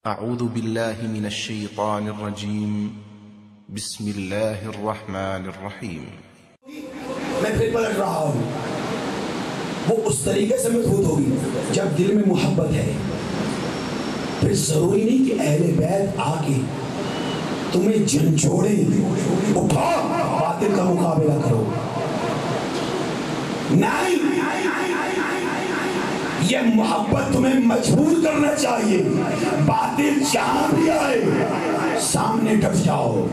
اعوذ باللہ من الشیطان الرجیم بسم اللہ الرحمن الرحیم۔ میں پھر پلٹ رہا ہوں، وہ اس طریقے سے مضبوط ہوگی جب دل میں محبت ہے۔ پھر ضروری نہیں کہ اہل بیت آ کے تمہیں جھنجھوڑے، اٹھا باطل کا مقابلہ کرو، نہیں، یہ محبت تمہیں مجبور کرنا چاہیے۔ باطل جہاں بھی آئے سامنے ڈٹ جاؤ۔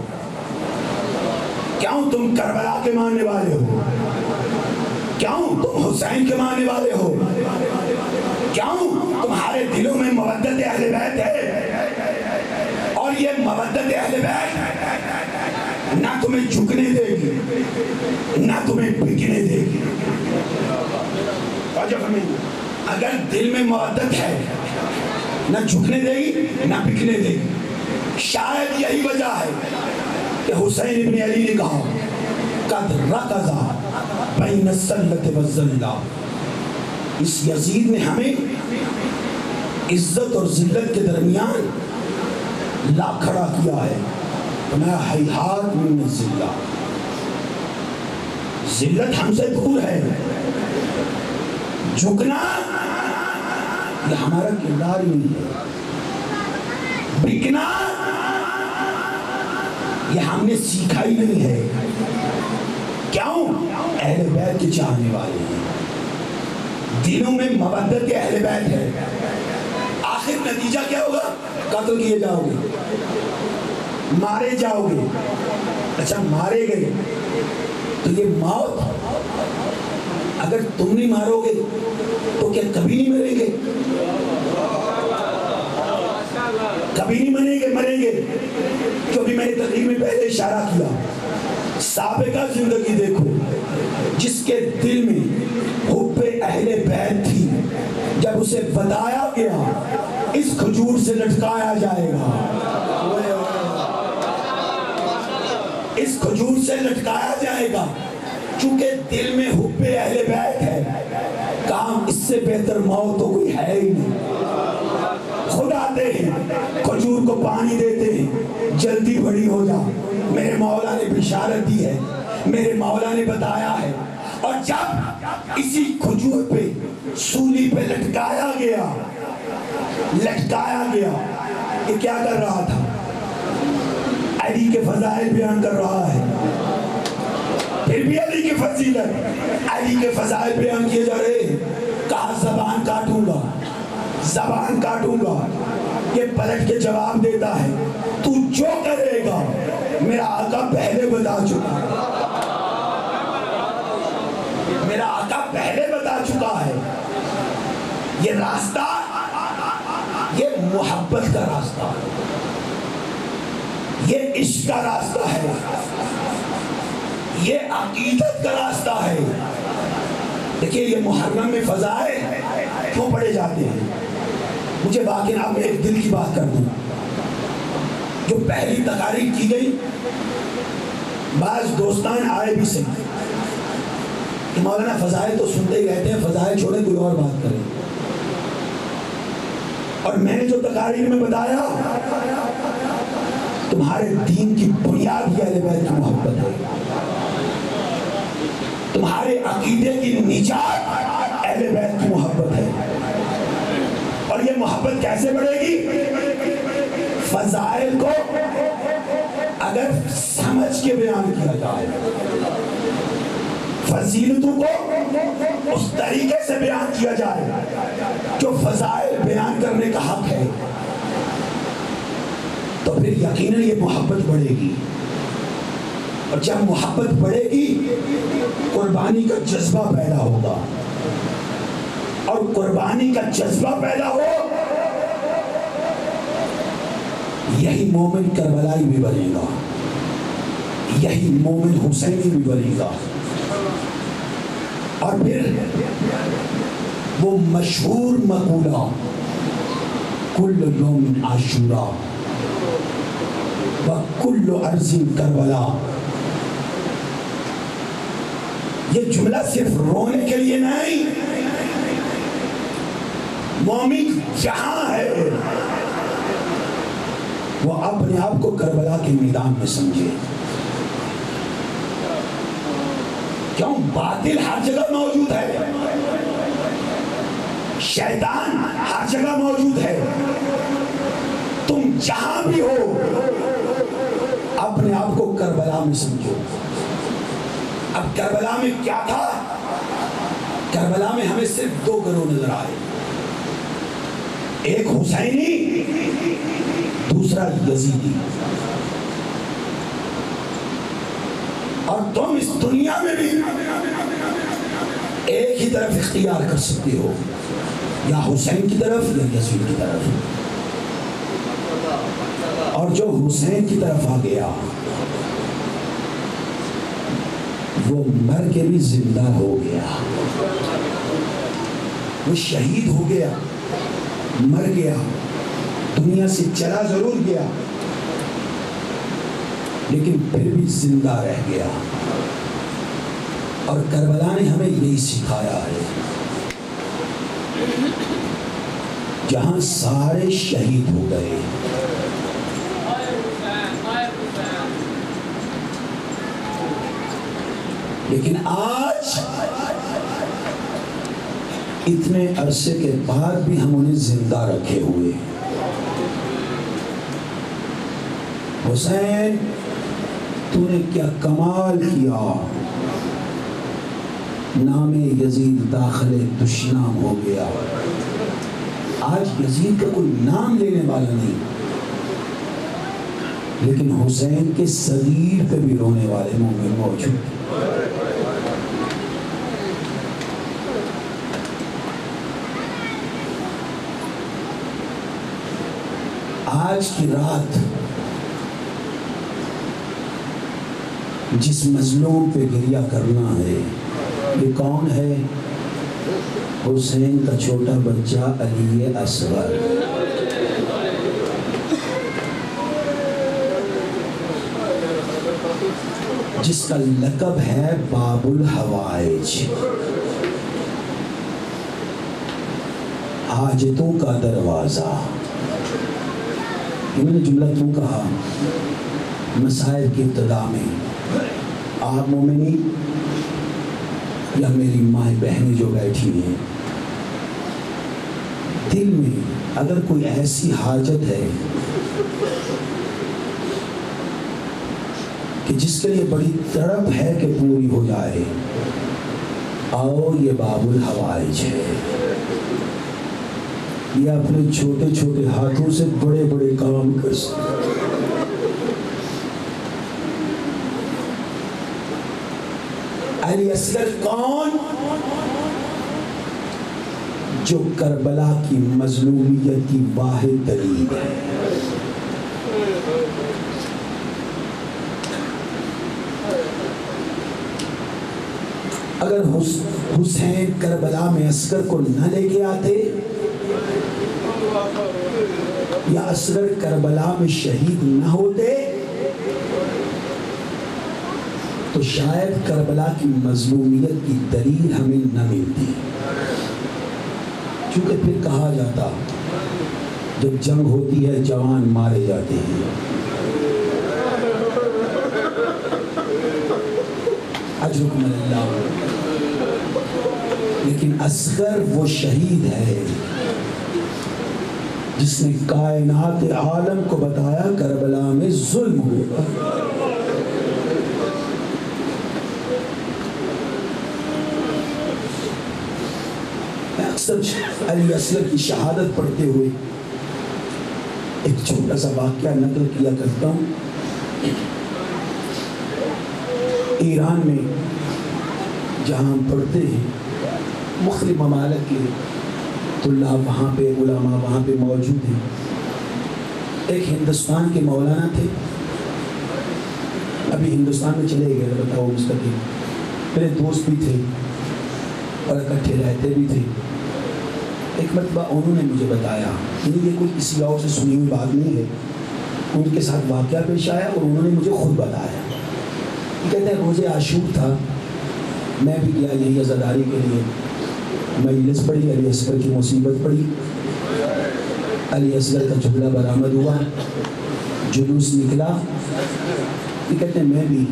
کیوں تم کربلا کے ماننے والے ہو؟ کیوں تم حسین کے ماننے والے ہو؟ کیوں تمہارے دلوں میں مودت اہل بیت ہے؟ اور یہ مودت اہل بیت نہ تمہیں جھکنے دے گی نہ تمہیں بکنے دے گی۔ اگر دل میں مودت ہے نہ جھکنے دے گی نہ بکنے دے گی۔ شاید یہی وجہ ہے کہ حسین ابن علی نے کہا قد رکضا بین السلۃ والذلہ، اس یزید نے ہمیں عزت اور ذلت کے درمیان لا کھڑا کیا ہے۔ میں ہیہات من الذلہ، ذلت ہم سے دور ہے، جھکنا یہ ہمارا کردار ہی نہیں ہے، بکنا یہ ہم نے سیکھا ہی نہیں ہے۔ کیوں؟ اہل بیت کے چاہنے والے ہیں، دلوں میں مودت اہل بیت ہے۔ آخر نتیجہ کیا ہوگا؟ قتل کیے جاؤ گے، مارے جاؤ گے۔ اچھا مارے گئے تو یہ موت، اگر تم نہیں مارو گے تو کیا کبھی نہیں مریں گے؟ کبھی نہیں مریں گے۔ جو بھی میں نے تقریر میں پہلے اشارہ کیا، سابقہ زندگی دیکھو، جس کے دل میں حب اہل بیت تھی، جب اسے بتایا گیا اس کھجور سے لٹکایا جائے گا، اس کھجور سے لٹکایا جائے گا، چونکہ دل میں حب اہل بیت ہے، کام اس سے بہتر موت تو کوئی ہے ہی نہیں۔ خود آتے ہیں، کھجور کو پانی دیتے ہیں، جلدی بڑی ہو جا، میرے مولا نے بشارت دی ہے، میرے مولا نے بتایا ہے۔ اور جب اسی کھجور پہ سولی پہ لٹکایا گیا، یہ کیا کر رہا تھا؟ علی کے فضائل بیان کر رہا ہے۔ پھر بھی علی کی فضیلت، علی کے فضائل بیان کیے جا رہے ہیں۔ کہا زبان کاٹوں گا، یہ پلٹ کے جواب دیتا ہے تو جو کرے گا میرا آقا پہلے بتا چکا ہے۔ یہ راستہ، یہ محبت کا راستہ، یہ عشق کا راستہ ہے، یہ عقیدت کا راستہ ہے۔ دیکھیے یہ محرم میں فضائل کیوں پڑھے جاتے ہیں؟ مجھے باقی آپ میں ایک دل کی بات کر دوں، جو پہلی تقاریر کی گئی، بعض دوستان آئے بھی سے کہ مولانا فضائل تو سنتے ہی رہتے ہیں، فضائل چھوڑیں کوئی اور بات کریں۔ اور میں نے جو تقاریر میں بتایا، تمہارے دین کی بنیاد ہی اہل بیت کی محبت ہے، تمہارے عقیدے کی نجات اہل بیت کی محبت ہے۔ اور یہ محبت کیسے بڑھے گی؟ فضائل کو اگر سمجھ کے بیان کیا جائے، فضیلتوں کو اس طریقے سے بیان کیا جائے جو فضائل بیان کرنے کا حق ہے، تو پھر یقیناً یہ محبت بڑھے گی۔ اور جب محبت بڑھے گی، قربانی کا جذبہ پیدا ہوگا، اور قربانی کا جذبہ پیدا ہو، یہی مومن کربلائی بھی بنے گا، یہی مومن حسینی بھی بنے گا۔ اور پھر وہ مشہور مقولہ کل یوم عاشورا وکل ارض کربلا، یہ جملہ صرف رونے کے لیے نہیں، مومن جہاں ہے وہ اپنے آپ کو کربلا کے میدان میں سمجھے. کیوں؟ باطل ہر جگہ موجود ہے، شیطان ہر جگہ موجود ہے. تم جہاں بھی ہو اپنے آپ کو کربلا میں سمجھو. اب کربلا میں کیا تھا؟ کربلا میں ہمیں صرف دو گروہ نظر آئے، ایک حسینی، دوسرا یزیدی. اور تم اس دنیا میں بھی ایک ہی طرف اختیار کر سکتے ہو، یا حسین کی طرف یا یزید کی طرف. اور جو حسین کی طرف آ گیا وہ مر کے بھی زندہ ہو گیا. وہ شہید ہو گیا، مر گیا، دنیا سے چلا ضرور گیا لیکن پھر بھی زندہ رہ گیا. اور کربلا نے ہمیں یہی سکھایا ہے، جہاں سارے شہید ہو گئے، لیکن آج اتنے عرصے کے بعد بھی ہم انہیں زندہ رکھے ہوئے. حسین تو نے کیا کمال کیا، نام یزید داخل دشنام ہو گیا. آج یزید کا کوئی نام لینے والا نہیں، لیکن حسین کے صغیر پہ بھی رونے والے مومن موجود. آج کی رات جس مظلوم پہ گریہ کرنا ہے یہ کون ہے؟ حسین کا چھوٹا بچہ علی اصغر. جس کا لقب ہے باب الحوائج، حاجتوں کا دروازہ. میں نے جملہ کیوں کہا؟ مسائل کی ابتدا میں آپ مومنی یا میری ماں بہنیں جو بیٹھی ہیں، دل میں اگر کوئی ایسی حاجت ہے کہ جس کے لیے بڑی تڑپ ہے کہ پوری ہو جائے، آؤ یہ باب الحوائج ہے. یہ اپنے چھوٹے چھوٹے ہاتھوں سے بڑے بڑے کام کر سکتے. علی اصغر کون؟ جو کربلا کی مظلومیت کی واحد دلیل ہے. اگر حسین کربلا میں اصغر کو نہ لے کے آتے یا اصغر کربلا میں شہید نہ ہوتے تو شاید کربلا کی مظلومیت کی دلیل ہمیں نہ ملتی. چونکہ پھر کہا جاتا جب جنگ ہوتی ہے جوان مارے جاتے ہیں. اجرکم اللہ. لیکن اصغر وہ شہید ہے جس نے کائنات عالم کو بتایا کربلا میں ظلم ہوگا. میں اکثر علی اصغر کی شہادت پڑھتے ہوئے ایک چھوٹا سا واقعہ نقل کیا کرتا ہوں. ایران میں جہاں ہم پڑھتے ہیں، مختلف ممالک کے طلاب وہاں پہ، علماء وہاں پہ موجود ہیں. ایک ہندوستان کے مولانا تھے، ابھی ہندوستان میں چلے گئے، بتاؤ مستقل. میرے دوست بھی تھے اور اکٹھے رہتے بھی تھے. ایک مرتبہ انہوں نے مجھے بتایا، یہ کوئی کسی اور سے سنی ہوئی بات نہیں ہے، ان کے ساتھ واقعہ پیش آیا اور انہوں نے مجھے خود بتایا. کہتے ہیں روز عاشور تھا، میں بھی گیا یہی عزاداری کے لیے. مجلس پڑھی، علی اصغر کی مصیبت پڑھی، علی اصغر کا جملہ برآمد ہوا. جلوس نکلا، یہ کہتے ہیں میں بھی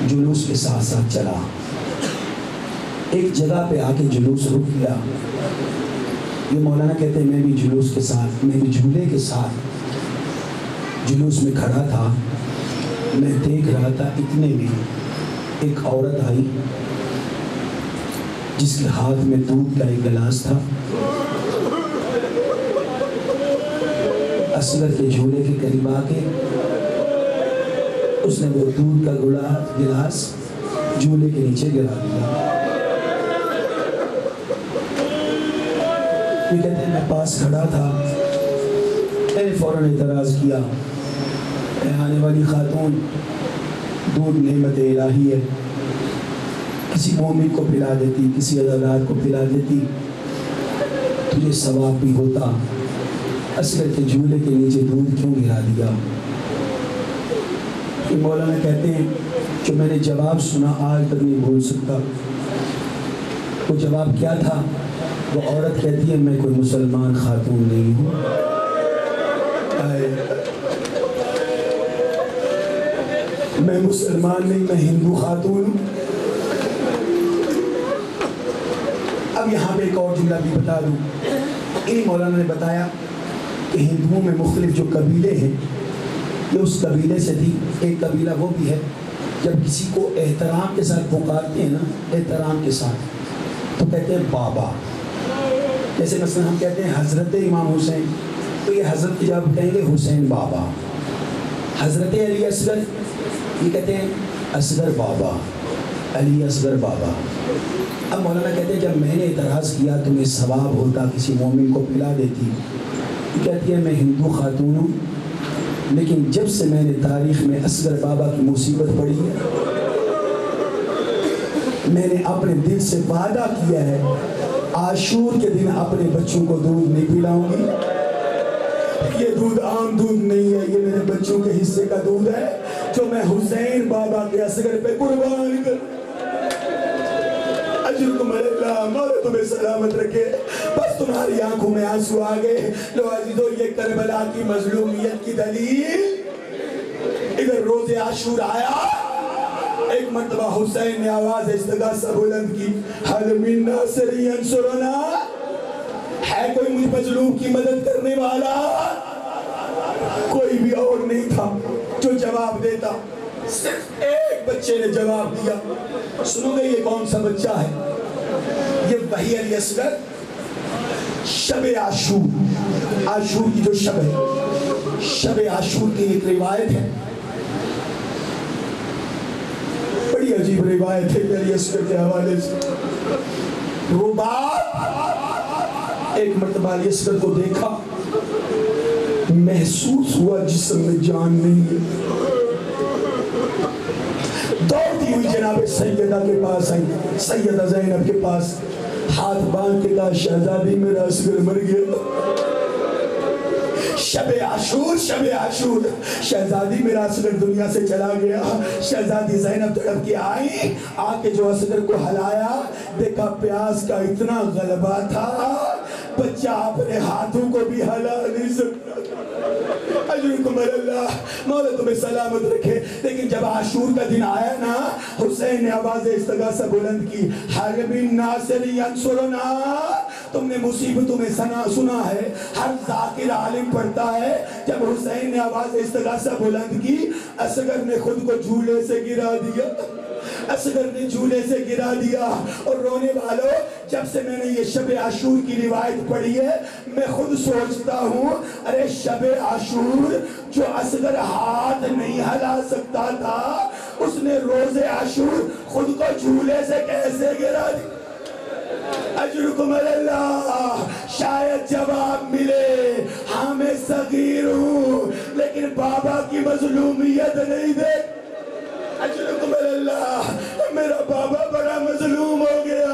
جلوس کے ساتھ ساتھ چلا، ایک جگہ پہ آ کے جلوس رک گیا۔ یہ مولانا کہتے ہیں میں بھی جلوس کے ساتھ، میں بھی جھولے کے ساتھ جلوس میں کھڑا تھا، میں دیکھ رہا تھا، اتنے میں ایک عورت آئی جس کے ہاتھ میں دودھ کا ایک گلاس تھا۔ اصغر کے جھولے کے قریب آ کے اس نے وہ دودھ کا گلاس جھولے کے نیچے گرا دیا۔ یہ کہتے ہیں میں پاس کھڑا تھا، میں نے فوراً اعتراض کیا، آنے والی خاتون، دودھ نعمت الہی ہے، کسی مومن کو پلا دیتی، کسی عزادار کو پلا دیتی، تجھے ثواب بھی ہوتا، اصغر کے جھولے کے نیچے دودھ کیوں گرا دیا؟ کہ مولانا کہتے ہیں جو میں نے جواب سنا آج تک نہیں بھول سکتا۔ وہ جواب کیا تھا؟ وہ عورت کہتی ہے میں کوئی مسلمان خاتون نہیں ہوں، میں مسلمان نہیں، میں ہندو خاتون ہوں۔ اب یہاں پہ ایک اور جملہ بھی بتا دوں، ان مولانا نے بتایا کہ ہندوؤں میں مختلف جو قبیلے ہیں، یہ اس قبیلے سے تھی۔ ایک قبیلہ وہ بھی ہے جب کسی کو احترام کے ساتھ پکارتے ہیں نا، احترام کے ساتھ، تو کہتے ہیں بابا۔ جیسے مثلا ہم کہتے ہیں حضرت امام حسین، تو یہ حضرت کی جب کہیں گے حسین بابا۔ حضرت علی اصغر، یہ کہتے ہیں اصغر بابا، علی اصغر بابا۔ اب مولانا کہتے ہیں جب میں نے اعتراض کیا تمہیں ثواب ہوتا، کسی مومن کو پلا دیتی، کہتی ہے میں ہندو خاتون ہوں، لیکن جب سے میں نے تاریخ میں اصغر بابا کی مصیبت پڑھی ہے، میں نے اپنے دل سے وعدہ کیا ہے عاشور کے دن اپنے بچوں کو دودھ نہیں پلاؤں گی۔ یہ دودھ عام دودھ نہیں ہے، یہ میرے بچوں کے حصے کا دودھ ہے جو میں حسین بابا کے اصغر پہ قربان کر۔ اجرکم اللہ، مولا تمہیں سلامت رکھے۔ بس تمہاری آنکھوں میں آنسو آ گئے۔ لو عزیزو، یہ کربلا کی مظلومیت کی دلیل، ادھر روز عاشور آیا، ایک مرتبہ حسین نے آواز استغاثہ بلند کی، حل من ناصر ینصرنا، ہے کوئی مجھ مظلوم کی مدد کرنے والا؟ کوئی بھی اور نہیں تھا جو جواب دیتا، صرف ایک بچے نے جواب دیا۔ سنو گے یہ کون سا بچہ ہے؟ یہ وہی علی اصغر، شب عاشور، عاشور کی جو شب ہے، شب عاشور کی ایک روایت ہے، بڑی عجیب روایت ہے علی اصغر کے حوالے سے۔ رباب ایک مرتبہ علی اصغر کو دیکھا، محسوس ہوا جسم میں جان نہیں ہے، دوڑتی ہوئی جناب سیدہ کے پاس آئی، سیدہ زینب کے پاس، ہاتھ باندھ کے کہا شہزادی میرا اصغر مر گیا۔ شب عاشور، شب عاشور، شہزادی میرا اصغر دنیا سے چلا گیا۔ شہزادی زینب تڑپ کے آئی، آ کے جو اصغر کو ہلایا، دیکھا پیاس کا اتنا غلبہ تھا بچہ اپنے ہاتھوں کو بھی ہلا نہیں سکتا۔ اجرکم اللہ، مولا تمہیں سلامت رکھے۔ لیکن جب عاشور کا دن آیا نا، حسین نے آواز استغاثہ بلند کی، حل من ناصر ینصرنا۔ تم نے مصیبتوں میں سنا ہے، ہر ذاکر عالم پڑھتا ہے، جب حسین نے آواز استغاثہ بلند کی، اصغر نے خود کو جھولے سے گرا دیا، اصغر نے جھولے سے گرا دیا۔ اور رونے والوں، جب سے میں نے یہ شب عاشور کی روایت پڑھی ہے، میں خود سوچتا ہوں، ارے شب عاشور جو اصغر ہاتھ نہیں ہلا سکتا تھا، اس نے روز عاشور خود کو جھولے سے کیسے گرا دیا؟ اجرکم اللہ، شاید جواب ملے، ہاں میں صغیر ہوں لیکن بابا کی مظلومیت نہیں دیکھ۔ اجرکم اللہ، میرا بابا بڑا مظلوم ہو گیا۔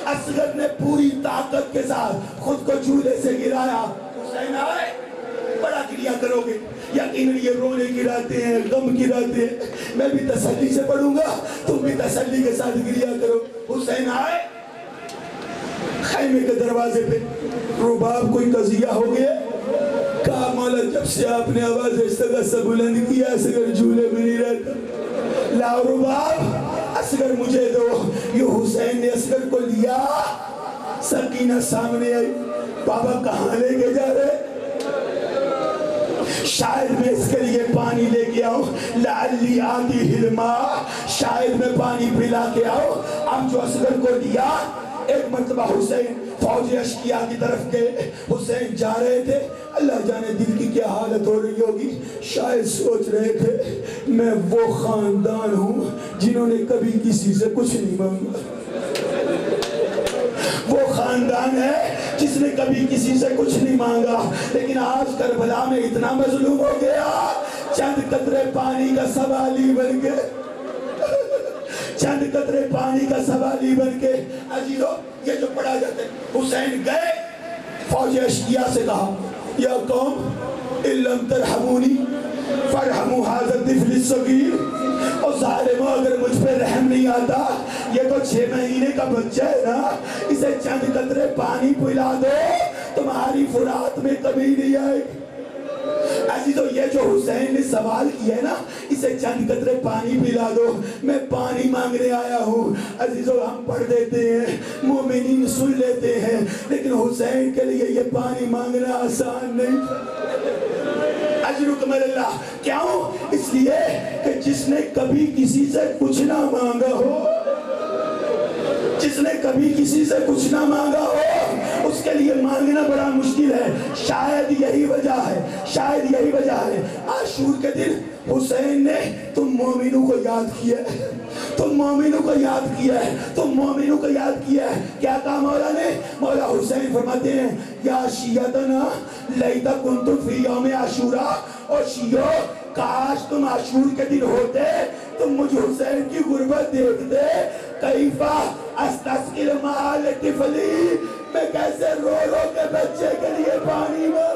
اصغر نے پوری طاقت کے ساتھ خود کو جھولے سے گرایا۔ حسین آئے، بڑا گریا کرو گے، یقیناً یہ رونے گراتے ہیں، غم گراتے ہیں۔ میں بھی تسلی سے پڑھوں گا، تم بھی تسلی کے ساتھ گریا کرو۔ حسین آئے خیمے کے دروازے پہ، رباب کوئی قضیہ ہو گیا، کہا مولا جب سے آپ نے آواز اس طرح سے بلند کیا اصغر جھولے میں نہیں رہتا. لاؤ رباب اصغر مجھے دو. یہ حسین نے اصغر کو لیا. سکینہ سامنے آئی. بابا کہاں لے کے جا رہے؟ شاید میں اس کے لیے پانی لے کے آؤں. لعلی آتی ہلما شاید میں پانی پلا کے آؤں. اب جو اصغر کو لیا ایک مرتبہ حسین فوج اشکیا کی طرف گئے. حسین جا رہے تھے. اللہ جانے دل کی کیا حالت ہو رہی ہوگی. شاید سوچ رہے تھے میں وہ خاندان ہوں جنہوں نے کبھی کسی سے کچھ نہیں مانگا. وہ خاندان ہے جس نے کبھی کسی سے کچھ نہیں مانگا. لیکن آج کربلا میں اتنا مظلوم ہو گیا چند قطرے پانی کا سوالی بن کے چند قطرے پانی کا سوالی بن کے. عزیزو یہ جو پڑھا جاتے حسین گئے فوج اشکیا سے کہا یا قوم ان لم ترحمونی فرحموا ھذا الطفل الصغیر. اور ظالمو اگر مجھ پہ رحم نہیں آتا یہ تو 6 مہینے کا بچہ ہے نا اسے چند قطرے پانی پلا دو تمہاری فرات میں کبھی نہیں آئے. عزیزو یہ جو حسین نے سوال کیا ہے نا اسے چند قطرے پانی پلا دو میں پانی مانگنے آیا ہوں. عزیزو ہم پڑھ دیتے ہیں مومنین سن لیتے ہیں لیکن حسین کے لیے یہ پانی مانگنا آسان نہیں. اجرکم اللہ کیوں؟ اس لیے کہ جس نے کبھی کسی سے کچھ نہ مانگا ہو جس نے کبھی کسی سے کچھ نہ مانگا ہو اس کے لیے مانگنا بڑا مشکل ہے. شاید یہی وجہ ہے شاید یہی وجہ ہے عاشور کے دن حسین نے تم مومنوں کو یاد کیا ہے تم مومنوں کو یاد کیا ہے تم مومنوں کو یاد کیا ہے. کیا کہا مولا نے؟ مولا حسین فرماتے ہیں یا شیعتنا لیتا کنتم فی یوم عاشورا. اور شیعو کاش تم عاشور کے دن ہوتے تم مجھ حسین کی غربت دیکھتے. کیفا استسقل مال طفلی میں کیسے رو رو کے بچے کے لیے پانی میں.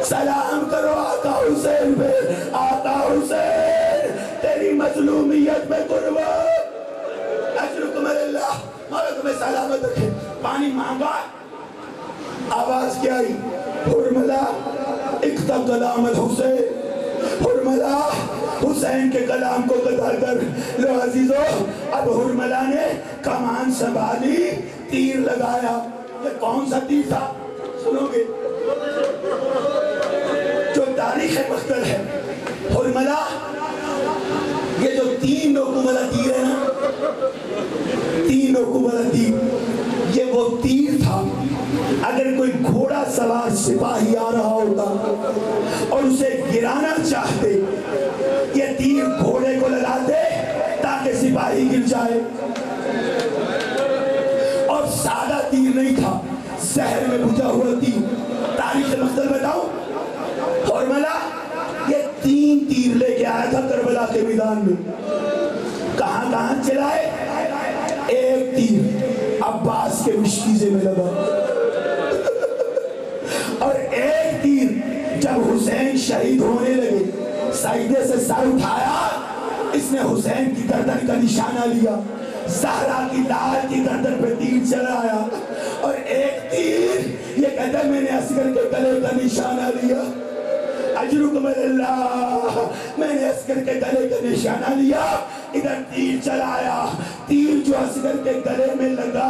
سلام کرو آقا حسین پہ. آقا حسین تیری مظلومیت میں قربان. اجرکم اللہ مولا تمہیں سلامت رکھے. پانی مانگا آواز کیا آئی؟ حرملہ اقتہ کلام الحسین. حرملہ حسین کے کلام کو قطع کر لو. عزیزو اب حرملہ نے کمان سنبھالی تیر لگایا. یہ کون سا تیر تھا سنو گے جو تاریخ مقتل ہے. حرملہ یہ جو 3 نوکوں والا تیر ہے نا 3 نوکوں والا تیر یہ وہ تیر تھا. اگر کوئی گھوڑا سوار سپاہی آ رہا ہوتا اور اسے گرانا چاہتے یہ تیر گھوڑے کو لگاتے تاکہ سپاہی گر جائے. اور سادہ تیر نہیں تھا زہر میں بجھا ہوا تیر. تاریخ مقتل بتاؤ حرملہ یہ 3 تیر لے کے آیا تھا کربلا کے میدان میں. کہاں کہاں چلائے؟ ایک تیر عباس کے مشکیزے میں لگا اور ایک تیر جب حسین شہید ہونے لگے سجدے سے سر اٹھایا اس نے حسین کی گردن کا نشانہ لیا. زہرا کی لال کی گردن پہ تیر چلایا اور ایک تیر یہ کہتا ہے میں نے اصغر کے گلے کا نشانہ لیا. اجرکم اللہ میں نے اصغر کے گلے کا نشانہ لیا. ادھر تیر چلایا تیر جو اصغر کے گلے میں لگا.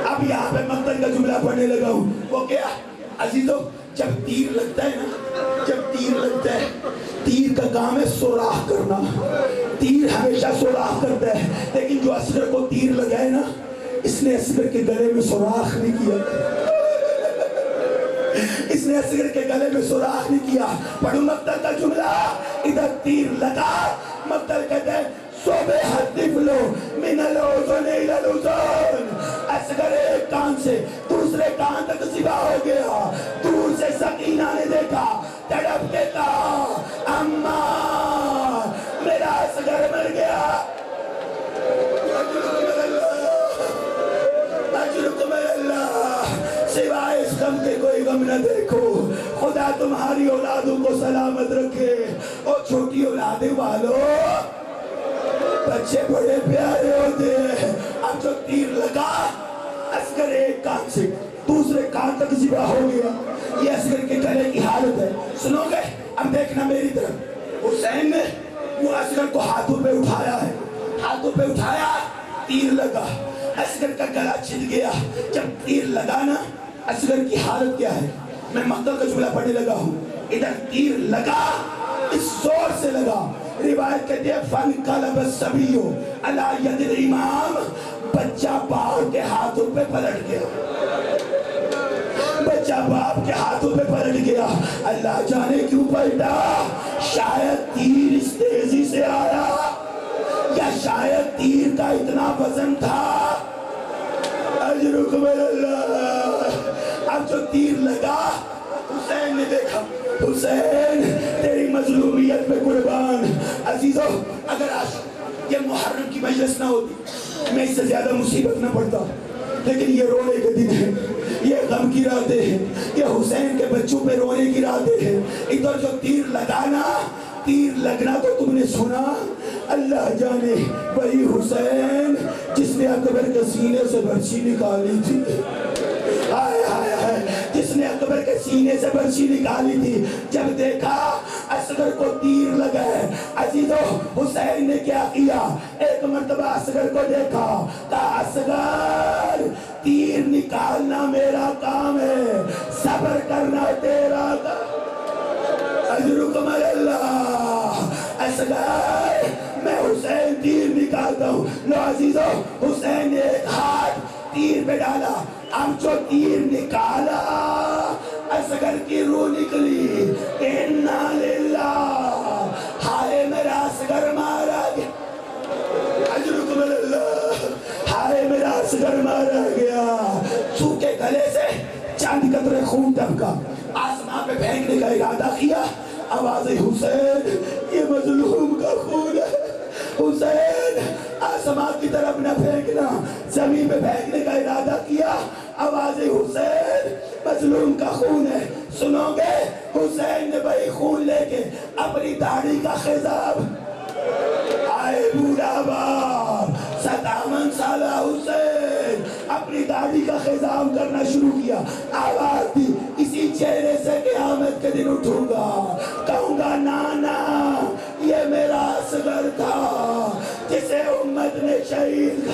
اب یہاں پہ مقتل کا جملہ پڑھنے لگا ہوں. وہ کیا عزیزو جب تیر لگتا ہے نا جب تیر لگتا ہے تیر کا کام ہے سوراخ کرنا. تیر ہمیشہ سوراخ کرتا ہے لیکن جو اصغر کو تیر لگا ہے نا اس نے اصغر کے گلے میں سوراخ نہیں کیا. اس نے اصغر کے گلے میں سوراخ نہیں کیا. پڑھو مقتل کا جملہ. ادھر تیر لگا مقتل کہتے ہیں صبح الطفل من الاذن الى الاذن. اصغر ایک کان سے دوسرے کان تک ذبح ہو گیا. دور سے سکینہ نے دیکھا تڑپ کے کہا اماں میرا اصغر مر گیا. اجرکم اللہ سوائے اس غم کے کوئی غم نہ دیکھو. خدا تمہاری اولادوں کو سلامت رکھے. اور چھوٹی اولادیں والوں بچے بڑے پیارے ہوتے ہیں. اب جو تیر لگا اصغر ایک کان سے دوسرے کان تک ذبح ہو گیا. یہ اصغر کے گلے کی حالت ہے. سنو گے؟ اب دیکھنا میری طرف. حسین نے وہ اصغر کو ہاتھوں پہ اٹھایا ہے, ہاتھوں پہ اٹھایا, تیر لگا, اصغر کا گلا چھل گیا. جب تیر لگا نا, اصغر کی حالت کیا ہے؟ میں مقتل کا جملہ پڑھنے لگا ہوں. ادھر تیر لگا, اس زور سے لگا, روایت کہتے ہیں فَانْقَلَبَ الصَّبِيُّ عَلَىٰ يَدِ الْإِمَامِ, بچہ باپ کے ہاتھوں پہ پلٹ گیا, بچہ باپ کے ہاتھوں پہ پلٹ گیا. اللہ جانے کیوں پلٹا؟ شاید تیر اس تیزی سے آیا, یا شاید تیر کا اتنا وزن تھا. اجرکم اللہ. اب جو تیر لگا, حسین نے دیکھا, حسین تیری مظلومیت میں قربان. عزیزو, اگر آج یہ محرم کی مجلس نہ ہوتی, میں اس سے زیادہ مصیبت نہ پڑتا. لیکن یہ رونے کے دن ہیں, یہ غم کی راتیں ہیں, یہ حسین کے بچوں پہ رونے کی راتیں ہیں. ادھر جو تیر لگانا, تیر لگنا تو تم نے سنا, اللہ جانے وہی حسین جس نے اکبر کے سینے سے برچی نکالی تھی. ہائے ہائے ہائے, جس نے اکبر کے سینے سے برچی نکالی تھی. جب دیکھا اصغر کو تیر لگا ہے, عزیزو حسین نے کیا کیا؟ ایک مرتبہ اصغر کو دیکھا, کہا اصغر تیر نکالنا میرا کام ہے, صبر کرنا تیرا کام. اجرکم اللہ. اصغر میں حسین تیر نکالتا ہوں. لو عزیزو, حسین نے ایک ہاتھ تیر پہ ڈالا, اب جو تیر نکالا اصغر کی روح نکلی. اِنَّا لِلَّهِ, ہائے میرا اصغر مارا گیا. اجرکم اللہ. ہائے میرا اصغر مارا گیا. سوکھے گلے سے چند قطرے خون ٹپکا, آسمان پہ پھینکنے کا ارادہ کیا. آواز حسین, یہ مظلوم کا خون ہے. حسین آسمان کی طرف نہ پھینکنا, زمین پہ پھینکنے کا ارادہ کیا. آواز حسین, مظلوم کا خون ہے. سنو گے؟ حسین نے وہی خون لے کے اپنی داڑھی کا خضاب, آئے بوڑھا باپ 57 سالہ حسین اپنی داڑھی کا خضاب کرنا شروع کیا. آواز دی, اسی چہرے سے قیامت کے دن اٹھوں گا, کہوں گا نانا یہ میرا اصغر تھا جسے امت نے شہید.